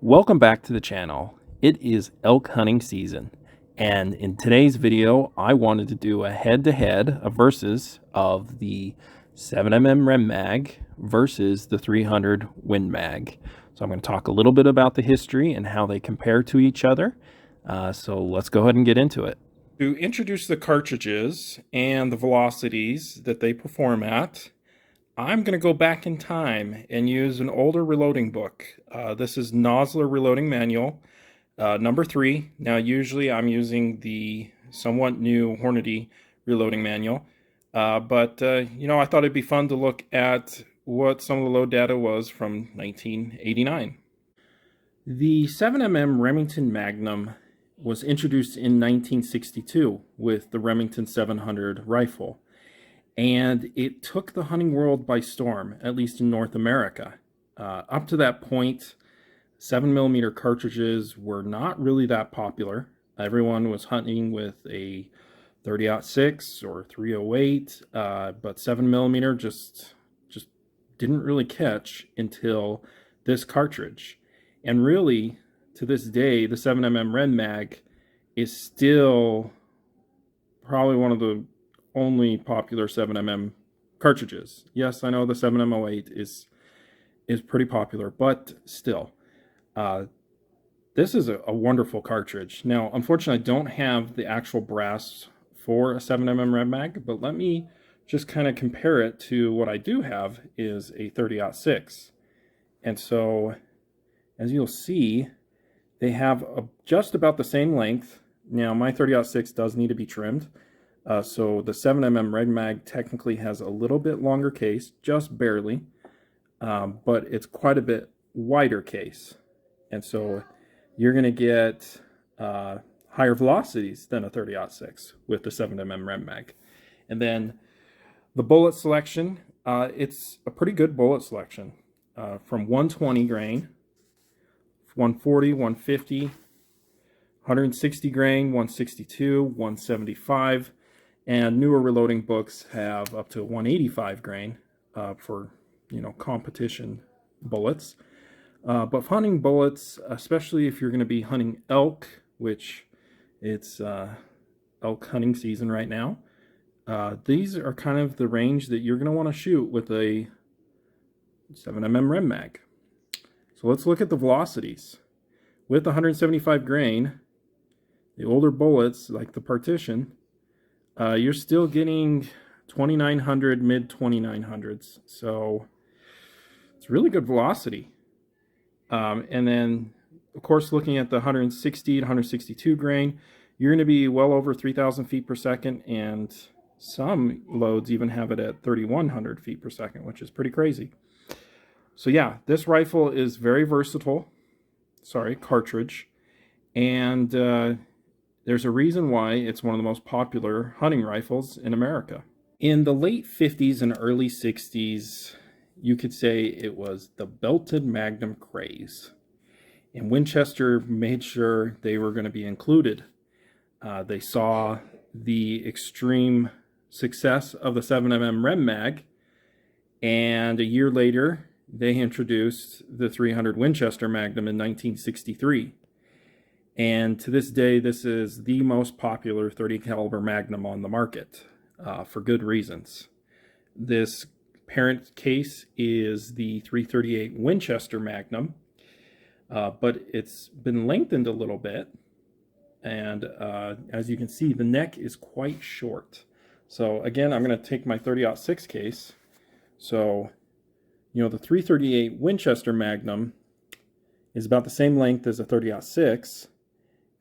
Welcome back to the channel. It is elk hunting season, and in today's video I wanted to do a head-to-head, a versus of the 7mm Rem Mag versus the 300 Win Mag. So I'm going to talk a little bit about the history and how they compare to each other. So let's go ahead and get into it. To introduce the cartridges and the velocities that they perform at, I'm going to go back in time and use an older reloading book. This is Nosler Reloading Manual, number 3. Now, usually I'm using the somewhat new Hornady Reloading Manual, but I thought it'd be fun to look at what some of the load data was from 1989. The 7mm Remington Magnum was introduced in 1962 with the Remington 700 rifle. And it took the hunting world by storm, at least in North America. Up to that point, 7mm cartridges were not really that popular. Everyone was hunting with a 30-06 or 308, but 7mm just didn't really catch until this cartridge. And really, to this day, the 7mm Rem Mag is still probably one of the only popular 7mm cartridges. Yes, I know the 7M08 is pretty popular, but still, this is a wonderful cartridge. Now, unfortunately, I don't have the actual brass for a 7mm Rem Mag, but let me just kind of compare it to what I do have is a 30-06. And so, as you'll see, they have just about the same length. Now, my 30-06 does need to be trimmed. So the 7mm Rem Mag technically has a little bit longer case, just barely, but it's quite a bit wider case. And so you're going to get higher velocities than a 30-06 with the 7mm Rem Mag. And then the bullet selection, it's a pretty good bullet selection from 120 grain, 140, 150, 160 grain, 162, 175. And newer reloading books have up to 185 grain for, competition bullets. But hunting bullets, especially if you're going to be hunting elk, which it's elk hunting season right now, these are kind of the range that you're going to want to shoot with a 7mm Rem Mag. So let's look at the velocities. With 175 grain, the older bullets, like the Partition, you're still getting 2900, mid 2900s. So it's really good velocity. And then, of course, looking at the 160 to 162 grain, you're going to be well over 3,000 feet per second. And some loads even have it at 3,100 feet per second, which is pretty crazy. So yeah, this rifle is very versatile. Sorry, cartridge. And there's a reason why it's one of the most popular hunting rifles in America. In the late 50s and early 60s, you could say it was the belted Magnum craze. And Winchester made sure they were going to be included. They saw the extreme success of the 7mm Rem Mag, and a year later, they introduced the 300 Winchester Magnum in 1963. And to this day, this is the most popular 30 caliber Magnum on the market, for good reasons. This parent case is the 338 Winchester Magnum, but it's been lengthened a little bit. And as you can see, the neck is quite short. So again, I'm going to take my 30-06 case. So, the 338 Winchester Magnum is about the same length as a 30-06.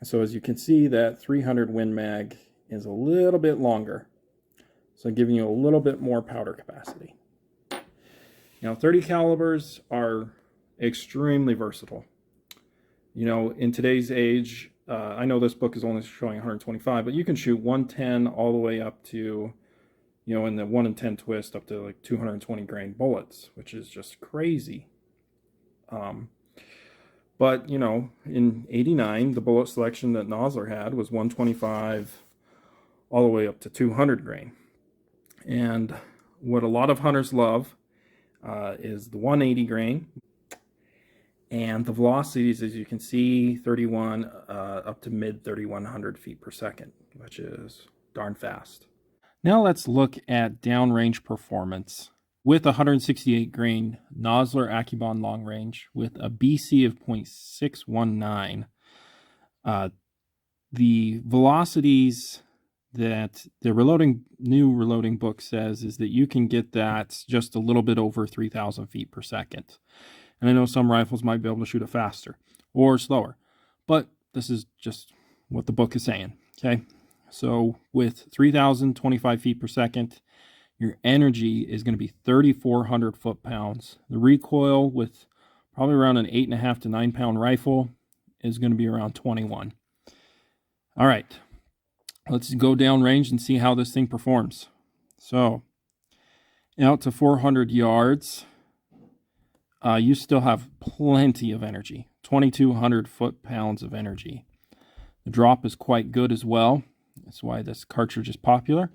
So as you can see, that 300 Win Mag is a little bit longer, so giving you a little bit more powder capacity. Now, 30 calibers are extremely versatile. In today's age, I know this book is only showing 125, but you can shoot 110 all the way up to, in the 1 in 10 twist, up to like 220 grain bullets, which is just crazy. But, in 89, the bullet selection that Nosler had was 125 all the way up to 200 grain. And what a lot of hunters love is the 180 grain. And the velocities, as you can see, 31 up to mid 3,100 feet per second, which is darn fast. Now let's look at downrange performance. With 168 grain Nosler Accubon long range with a BC of 0.619, the velocities that the new reloading book says is that you can get that just a little bit over 3,000 feet per second. And I know some rifles might be able to shoot it faster or slower, but this is just what the book is saying. Okay. So with 3,025 feet per second, your energy is going to be 3,400 foot-pounds. The recoil with probably around an 8.5 to 9 pound rifle is going to be around 21. All right, let's go downrange and see how this thing performs. So out to 400 yards, you still have plenty of energy, 2,200 foot-pounds of energy. The drop is quite good as well. That's why this cartridge is popular.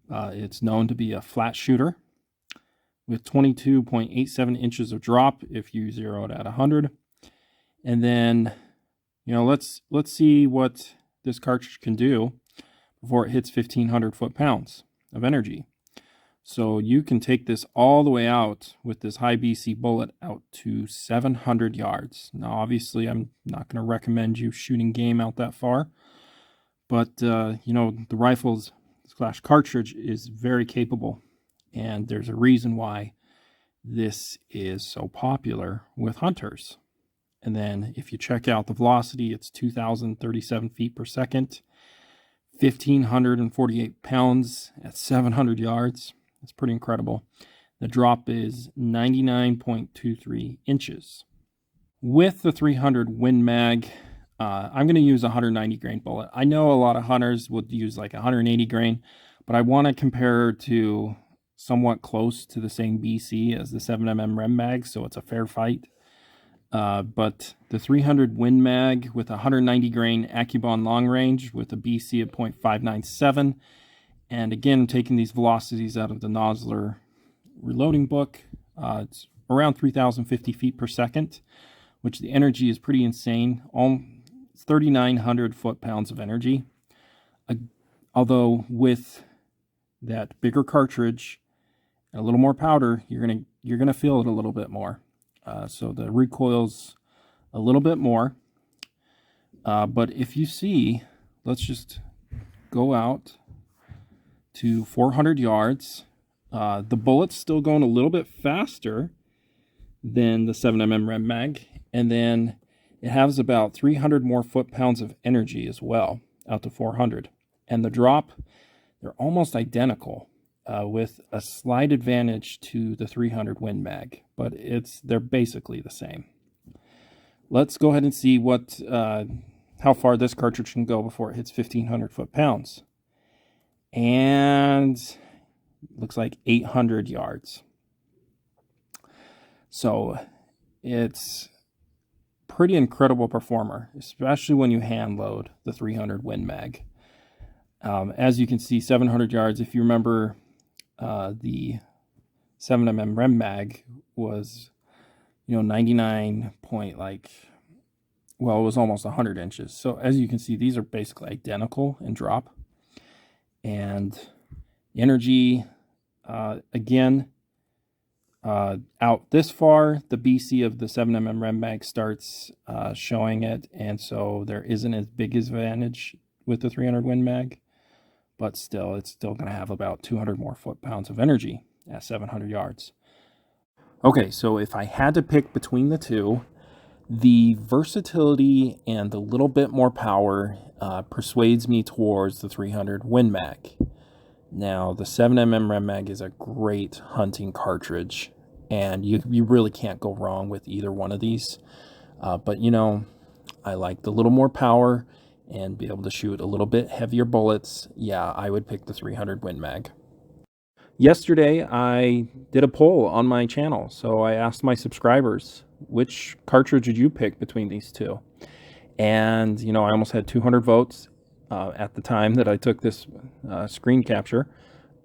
It's known to be a flat shooter with 22.87 inches of drop if you zero it at 100. And then, let's see what this cartridge can do before it hits 1,500 foot-pounds of energy. So you can take this all the way out with this high BC bullet out to 700 yards. Now, obviously, I'm not going to recommend you shooting game out that far, but the rifle's / cartridge is very capable, and there's a reason why this is so popular with hunters. And then if you check out the velocity, it's 2,037 feet per second, 1,548 pounds at 700 yards. That's pretty incredible. The drop is 99.23 inches. With the 300 Win Mag, I'm going to use a 190 grain bullet. I know a lot of hunters would use like 180 grain, but I want to compare to somewhat close to the same BC as the 7mm Rem Mag, so it's a fair fight. But the 300 Win Mag with 190 grain Accubon long range with a BC of 0.597, and again, taking these velocities out of the Nosler reloading book, it's around 3,050 feet per second, which the energy is pretty insane. 3,900 foot-pounds of energy. Although with that bigger cartridge and a little more powder, you're gonna feel it a little bit more. So the recoil's a little bit more. But if you see, let's just go out to 400 yards. The bullet's still going a little bit faster than the 7mm Rem Mag, and then it has about 300 more foot-pounds of energy as well, out to 400. And the drop, they're almost identical, with a slight advantage to the 300 Win Mag, but they're basically the same. Let's go ahead and see how far this cartridge can go before it hits 1,500 foot-pounds. And looks like 800 yards. So it's pretty incredible performer, especially when you hand load the 300 Win Mag. As you can see, 700 yards. If you remember, the 7mm Rem Mag was, 99 point it was almost 100 inches. So as you can see, these are basically identical in drop. And energy, again, out this far, the BC of the 7mm Rem Mag starts showing it, and so there isn't as big as advantage with the 300 Win Mag, but still, it's still going to have about 200 more foot-pounds of energy at 700 yards. Okay, so if I had to pick between the two, the versatility and the little bit more power persuades me towards the 300 Win Mag. Now, the 7mm Rem Mag is a great hunting cartridge, and you really can't go wrong with either one of these. But, I like the little more power and be able to shoot a little bit heavier bullets. Yeah, I would pick the 300 Win Mag. Yesterday, I did a poll on my channel, so I asked my subscribers, which cartridge would you pick between these two? And, I almost had 200 votes at the time that I took this screen capture,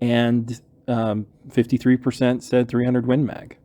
and 53% said 300 Win Mag.